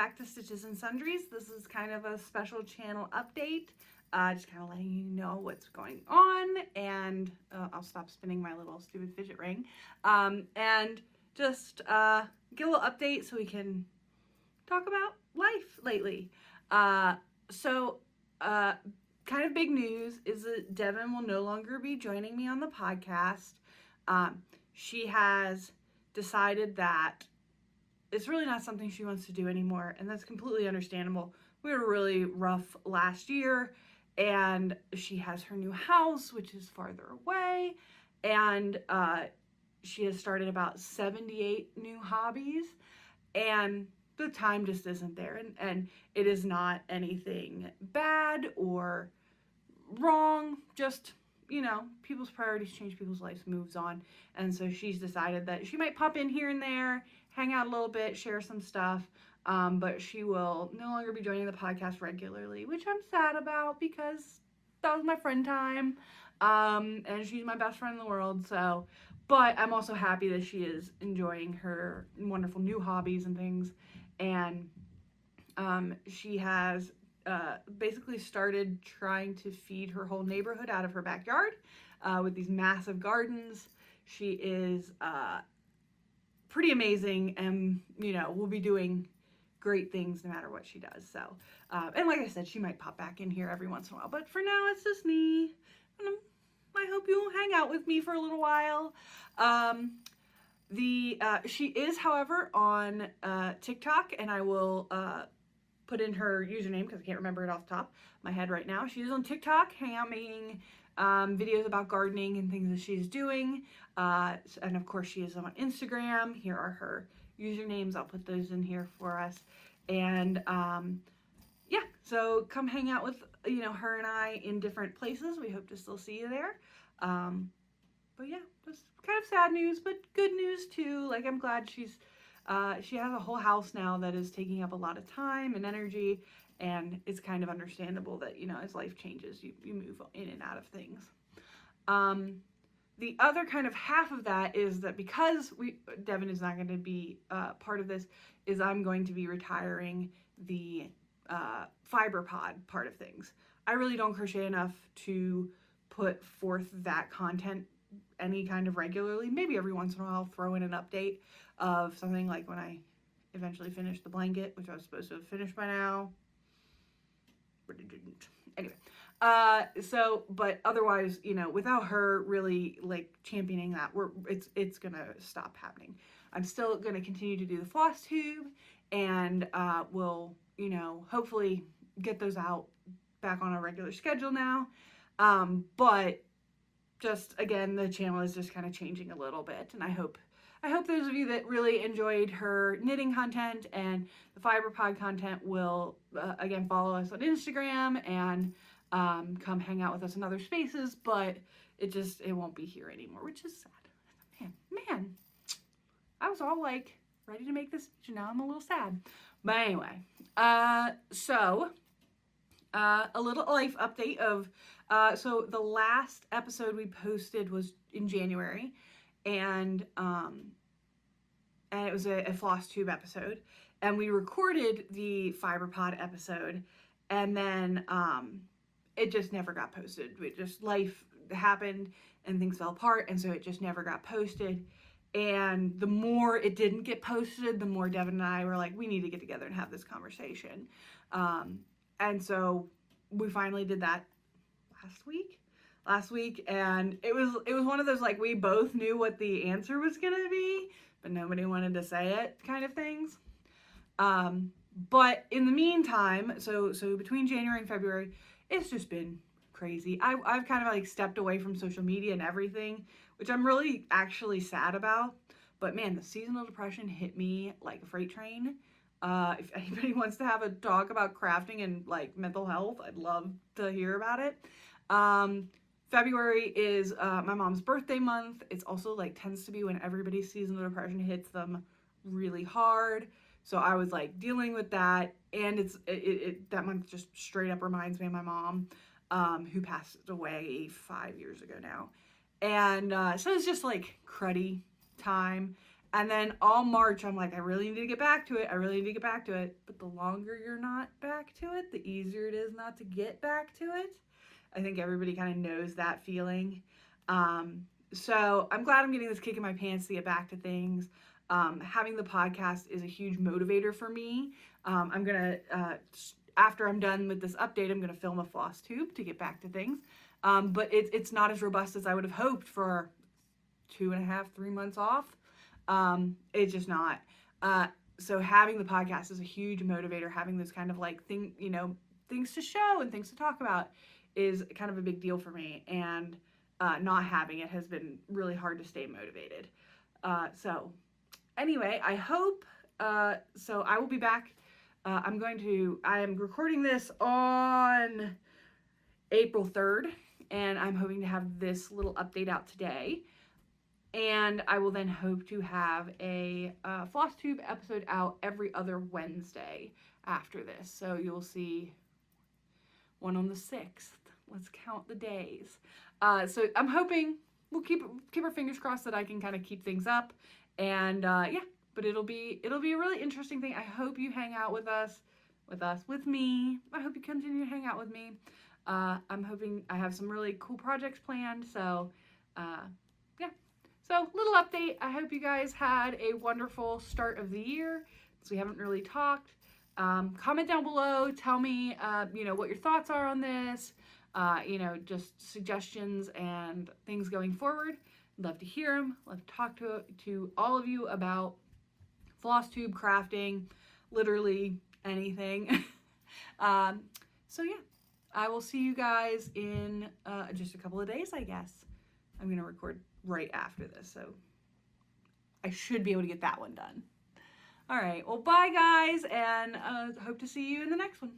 back to Stitches and Sundries. This is kind of a special channel update, just kind of letting you know what's going on, and I'll stop spinning my little stupid fidget ring, and just get a little update so we can talk about life lately. Kind of big news is that Devin will no longer be joining me on the podcast. She has decided that it's really not something she wants to do anymore, and that's completely understandable. We were really rough last year, and she has her new house, which is farther away, and she has started about 78 new hobbies, and the time just isn't there, and it is not anything bad or wrong, just, people's priorities change, people's lives moves on, and so she's decided that she might pop in here and there, hang out a little bit, share some stuff, but she will no longer be joining the podcast regularly, which I'm sad about because that was my friend time, and she's my best friend in the world, so, but I'm also happy that she is enjoying her wonderful new hobbies and things, and she has basically started trying to feed her whole neighborhood out of her backyard with these massive gardens. She is pretty amazing, and we'll be doing great things no matter what she does. So and like I said, she might pop back in here every once in a while, but for now it's just me, and I hope you'll hang out with me for a little while. She is, however, on TikTok, and I will put in her username because I can't remember it off the top of my head right now. She is on TikTok, hanging out making videos about gardening and things that she's doing. And of course, she is on Instagram. Here are her usernames. I'll put those in here for us. And yeah, so come hang out with her and I in different places. We hope to still see you there. But yeah, just kind of sad news, but good news too. Like, I'm glad she has a whole house now that is taking up a lot of time and energy, and it's kind of understandable that, as life changes, you move in and out of things. The other kind of half of that is that because Devin is not going to be part of this, is I'm going to be retiring the fiber pod part of things. I really don't crochet enough to put forth that content any kind of regularly. Maybe every once in a while I'll throw in an update of something, like when I eventually finished the blanket, which I was supposed to have finished by now, but it didn't. Anyway, but otherwise, without her really like championing that, it's gonna stop happening. I'm still gonna continue to do the floss tube, and we'll hopefully get those out back on a regular schedule now. But just again, the channel is just kind of changing a little bit, and I hope those of you that really enjoyed her knitting content and the fiber pod content will again follow us on Instagram and come hang out with us in other spaces, but it won't be here anymore, which is sad. Man, I was all like ready to make this, and now I'm a little sad. But anyway, so a little life update of so the last episode we posted was in January, and it was a floss tube episode, and we recorded the fiber pod episode, and then it just never got posted. Life happened and things fell apart, and so it just never got posted. And the more it didn't get posted, the more Devin and I were like, we need to get together and have this conversation. And so we finally did that last week, and it was one of those, like, we both knew what the answer was gonna be, but nobody wanted to say it kind of things. But in the meantime, so between January and February, it's just been crazy. I've kind of like stepped away from social media and everything, which I'm really actually sad about. But man, the seasonal depression hit me like a freight train. If anybody wants to have a talk about crafting and like mental health, I'd love to hear about it. February is my mom's birthday month. It's also like tends to be when everybody's seasonal depression hits them really hard. So I was like dealing with that, and that month just straight up reminds me of my mom, who passed away 5 years ago now. And so it's just like cruddy time. And then all March, I'm like, I really need to get back to it. I really need to get back to it. But the longer you're not back to it, the easier it is not to get back to it. I think everybody kind of knows that feeling. So I'm glad I'm getting this kick in my pants to get back to things. Having the podcast is a huge motivator for me. I'm going to, after I'm done with this update, I'm going to film a floss tube to get back to things. But it's not as robust as I would have hoped for 2.5, 3 months off. It's just not. So having the podcast is a huge motivator. Having those kind of like things to show and things to talk about is kind of a big deal for me. And not having it has been really hard to stay motivated. So anyway, I hope, so I will be back. I am recording this on April 3rd, and I'm hoping to have this little update out today. And I will then hope to have a floss tube episode out every other Wednesday after this. So you'll see one on the 6th. Let's count the days. So I'm hoping we'll keep our fingers crossed that I can kind of keep things up. And but it'll be a really interesting thing. I hope you hang out with me. I hope you continue to hang out with me. I'm hoping I have some really cool projects planned. So So, little update. I hope you guys had a wonderful start of the year, because we haven't really talked. Comment down below. Tell me, what your thoughts are on this. Just suggestions and things going forward. Love to hear them. Love to talk to all of you about floss tube crafting, literally anything. So, yeah. I will see you guys in just a couple of days, I guess. I'm going to record right after this, so I should be able to get that one done. All right, well, bye guys, and hope to see you in the next one.